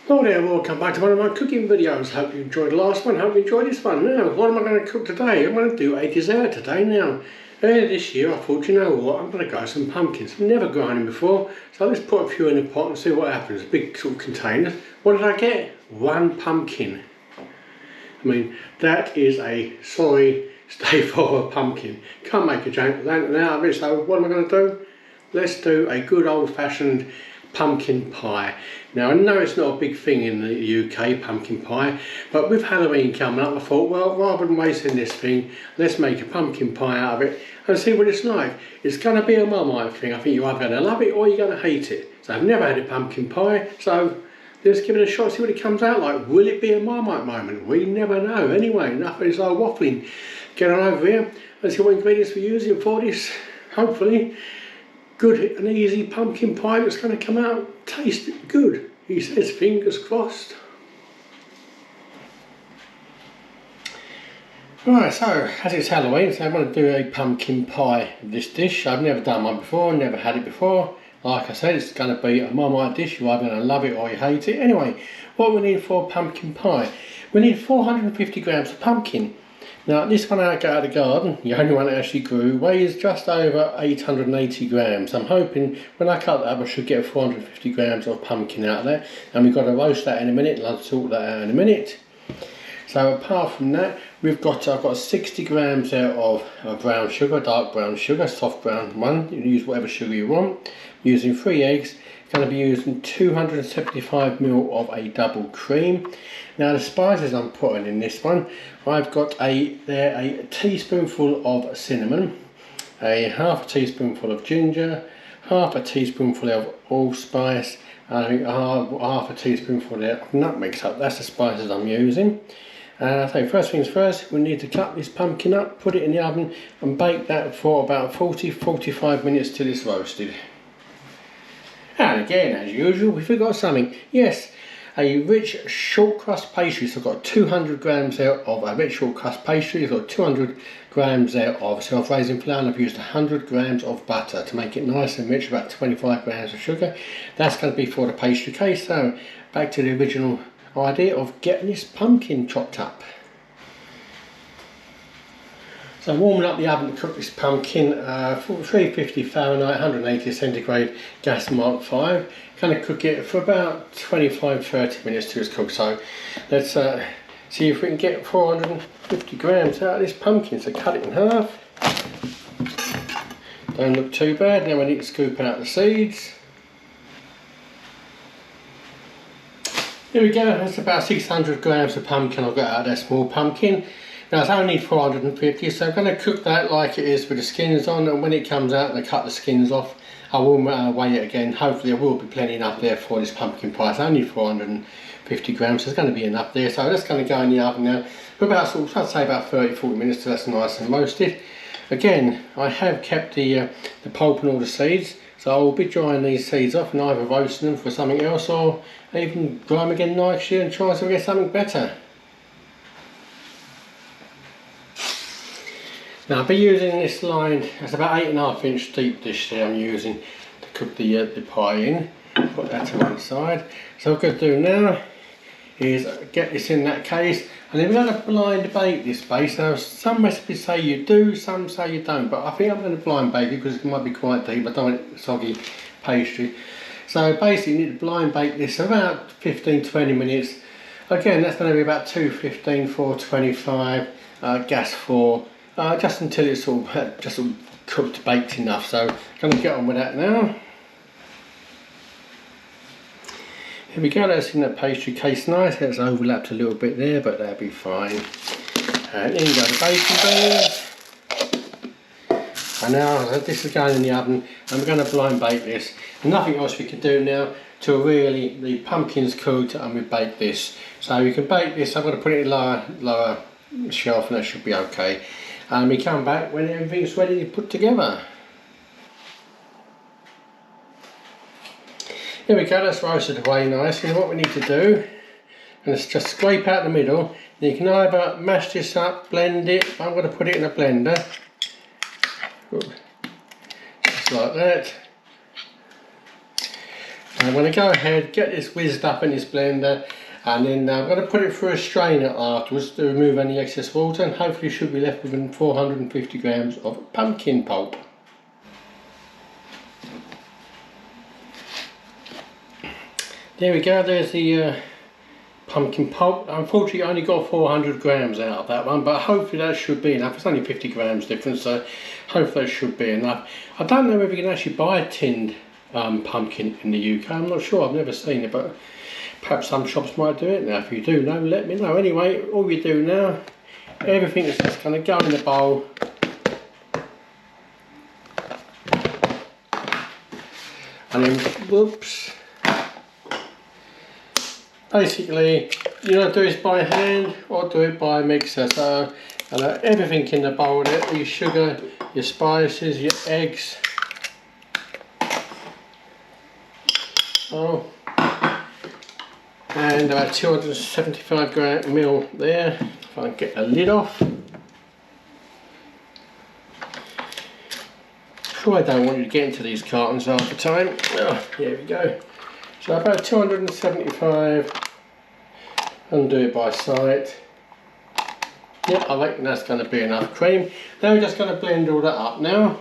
Hello there, welcome back to one of my cooking videos. Hope you enjoyed the last one, hope you enjoyed this one. Now, what am I going to cook today? I'm going to do a dessert today. Now, earlier this year I thought, you know what, I'm going to grow some pumpkins. I've never grown them before, so let's put a few in the pot and see what happens. Big sort of containers. What did I get? One pumpkin. I mean, that is a sorry stay for a pumpkin. Can't make a jank lantern out of it, so what am I going to do? Let's do a good old-fashioned pumpkin pie. Now I know it's not a big thing in the UK, pumpkin pie, but with Halloween coming up I thought, well, rather than wasting this thing, let's make a pumpkin pie out of it and see what it's like. It's going to be a Marmite thing. I think you're either going to love it or you're going to hate it. So I've never had a pumpkin pie, so let's give it a shot, see what it comes out like. Will it be a Marmite moment? We never know. Anyway, enough of this old waffling. Get on over here and see what ingredients we're using for this, hopefully good and easy pumpkin pie that's going to come out taste good. He says, fingers crossed. Right, so as it's Halloween, so I'm going to do a pumpkin pie of this dish. I've never done one before, never had it before. Like I said, it's going to be a Marmite dish. You're either going to love it or you hate it. Anyway, what we need for pumpkin pie? We need 450 grams of pumpkin. Now this one I got out of the garden, the only one that actually grew, weighs just over 880 grams. I'm hoping when I cut that up I should get 450 grams of pumpkin out of there. And we've got to roast that in a minute, and I'll sort that out in a minute. So apart from that, I've got 60 grams there of brown sugar, dark brown sugar, soft brown one. You can use whatever sugar you want. I'm using 3 eggs. Going to be using 275 ml of a double cream. Now the spices I'm putting in this one, I've got a teaspoonful of cinnamon, a half a teaspoonful of ginger, half a teaspoonful of allspice, and half a teaspoonful of nutmeg. So that's the spices I'm using. And I say first things first, we need to cut this pumpkin up, put it in the oven and bake that for about 40-45 minutes till it's roasted. And again, as usual, we forgot something. Yes, a rich short crust pastry. So I've got 200 grams there of a rich short crust pastry. I've got 200 grams there of self-raising flour, and I've used 100 grams of butter to make it nice and rich, about 25 grams of sugar. That's going to be for the pastry case. So back to the original idea of getting this pumpkin chopped up. So I'm warming up the oven to cook this pumpkin, 350 Fahrenheit, 180 centigrade, gas mark 5. Going to cook it for about 25-30 minutes till it's cooked. So let's see if we can get 450 grams out of this pumpkin. So cut it in half. Don't look too bad. Now we need to scoop out the seeds. Here we go, that's about 600 grams of pumpkin I've got out of that small pumpkin. Now I only need 450, so I'm going to cook that like it is with the skins on, and when it comes out and I cut the skins off, I will weigh it again. Hopefully there will be plenty enough there for this pumpkin pie. So I only need 450 grams, so there's going to be enough there. So that's going to go in the oven now for about, I'd say about 30-40 minutes till that's nice and roasted. Again, I have kept the pulp and all the seeds, so I will be drying these seeds off and either roasting them for something else or even dry them again next year and try to get something better. Now I'll be using this line, it's about 8.5 inch deep dish there I'm using to cook the pie in. Put that to one side. So what I'm going to do now is get this in that case, and then we're going to blind bake this base. Now some recipes say you do, some say you don't, but I think I'm going to blind bake it because it might be quite deep. I don't want it soggy pastry. So basically you need to blind bake this about 15-20 minutes. Again, that's going to be about 215, 425, gas 4. Just until it's all just cooked, baked enough. So I'm going to get on with that now. Here we go, that's in that pastry case nice. It's overlapped a little bit there, but that'll be fine. And in go the baking beans. And now this is going in the oven, and we're going to blind bake this. And nothing else we can do now till really the pumpkin's cooked and we bake this. So you can bake this. I'm going to put it in lower shelf, and that should be okay. And we come back when everything's ready to put together. Here we go, that's roasted away nicely. What we need to do, and just scrape out the middle. You can either mash this up, blend it. I'm going to put it in a blender. Just like that. I'm going to go ahead, get this whizzed up in this blender, and then I'm going to put it through a strainer afterwards to remove any excess water, and hopefully should be left with 450 grams of pumpkin pulp. There we go, there's the pumpkin pulp. Unfortunately I only got 400 grams out of that one, but hopefully that should be enough. It's only 50 grams difference, so hopefully that should be enough. I don't know if you can actually buy a tinned pumpkin in the UK. I'm not sure, I've never seen it, but perhaps some shops might do it now. If you do know, let me know. Anyway, all we do now, everything is just going to go in the bowl. And then, whoops. Basically, you know, do this by hand or do it by a mixer. So, everything in the bowl there, your sugar, your spices, your eggs. Oh, and about 275 ml there. If I can get the lid off. Sure, I don't want you to get into these cartons half the time. Oh, here we go. So about 275, and do it by sight. Yep, I reckon that's going to be enough cream. Now we're just going to blend all that up now.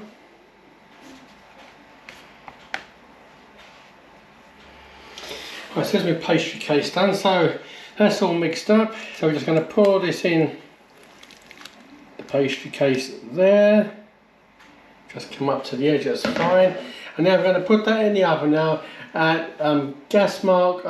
Right, so there's my pastry case done, so that's all mixed up. So we're just going to pour this in the pastry case there. Just come up to the edge, that's fine. And now we're going to put that in the oven now at gas mark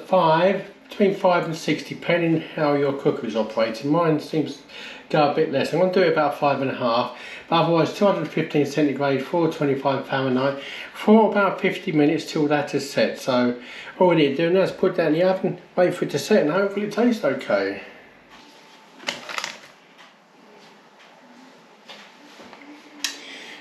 5, between 5 and 6, depending how your cooker is operating. Mine seems to go a bit less. I'm going to do it about 5.5, but otherwise 215 centigrade, 425 Fahrenheit, for about 50 minutes till that is set. So all we need to do now is put that in the oven, wait for it to set, and hopefully it tastes okay.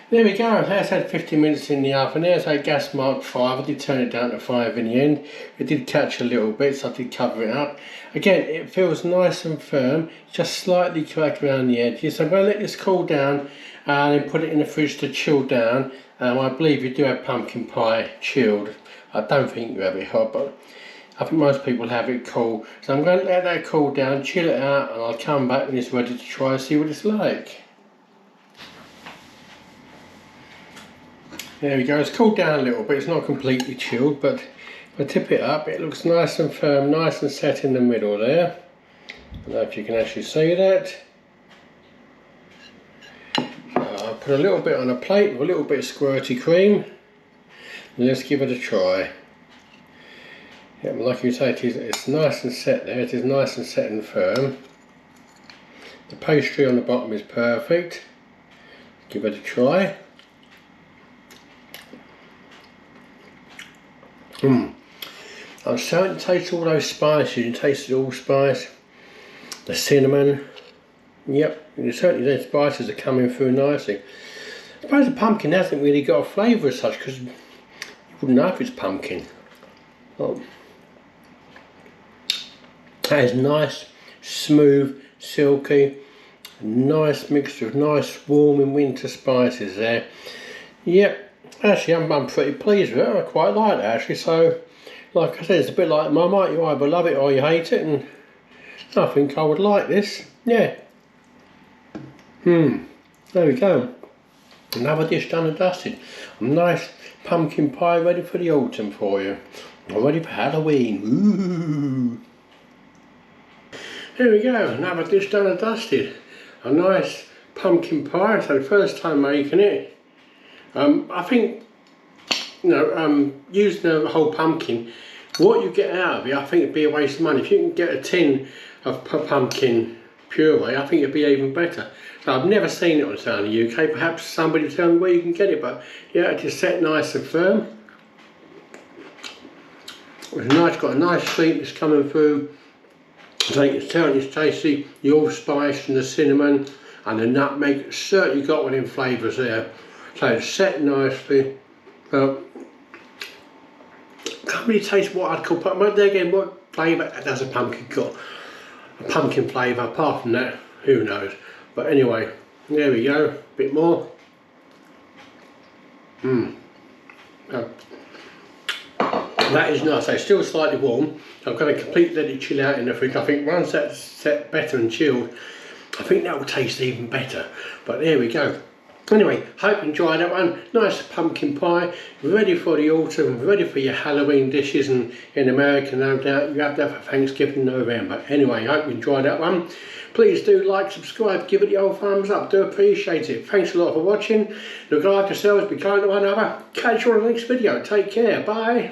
There we go, that's had 50 minutes in the oven. There's a gas mark 5, I did turn it down to 5 in the end. It did catch a little bit, so I did cover it up. Again, it feels nice and firm, just slightly cracked around the edges. So I'm going to let this cool down and then put it in the fridge to chill down. I believe you do have pumpkin pie chilled. I don't think you have it hot, but I think most people have it cool. So I'm going to let that cool down, chill it out, and I'll come back when it's ready to try and see what it's like. There we go, it's cooled down a little bit, it's not completely chilled, but if I tip it up, it looks nice and firm, nice and set in the middle there. I don't know if you can actually see that. I'll put a little bit on a plate with a little bit of squirty cream, and let's give it a try. Yeah, like you say, it's nice and set there, it is nice and set and firm. The pastry on the bottom is perfect. Give it a try. I'm starting to taste all those spices. You taste the allspice, the cinnamon. Yep, certainly those spices are coming through nicely. I suppose the pumpkin hasn't really got a flavour as such, because you wouldn't know if it's pumpkin. Oh. That is nice, smooth, silky, nice mixture of nice warm and winter spices there. Yep. Actually, I'm pretty pleased with it. I quite like it actually. So, like I said, it's a bit like Marmite. You either love it or you hate it, and I think I would like this. Yeah. There we go. Another dish done and dusted. A nice pumpkin pie ready for the autumn for you. Or ready for Halloween. Ooh. There we go. Another dish done and dusted. A nice pumpkin pie. So the first time making it. I think, you know, using the whole pumpkin, what you get out of it, I think it'd be a waste of money. If you can get a tin of pumpkin puree, I think it'd be even better. So I've never seen it on sale in the UK. Perhaps somebody tell me where you can get it, but yeah, it is set nice and firm. It's nice, got a nice sweetness coming through. I think it's terribly tasty. The allspice and the cinnamon and the nutmeg certainly got one in flavours there. So it's set nicely. Can't really taste what I'd call pumpkin. There again, what flavour does a pumpkin got? A pumpkin flavour. Apart from that, who knows? But anyway, there we go. A bit more. That is nice. It's still slightly warm. I've got to completely let it chill out in the fridge. I think once that's set better and chilled, I think that will taste even better. But there we go. Anyway, hope you enjoyed that one. Nice pumpkin pie, ready for the autumn, ready for your Halloween dishes, and in America, no doubt, you have that for Thanksgiving, November. Anyway, hope you enjoyed that one. Please do like, subscribe, give it the old thumbs up. Do appreciate it. Thanks a lot for watching. Look after yourselves, be kind to one another. Catch you on the next video. Take care. Bye.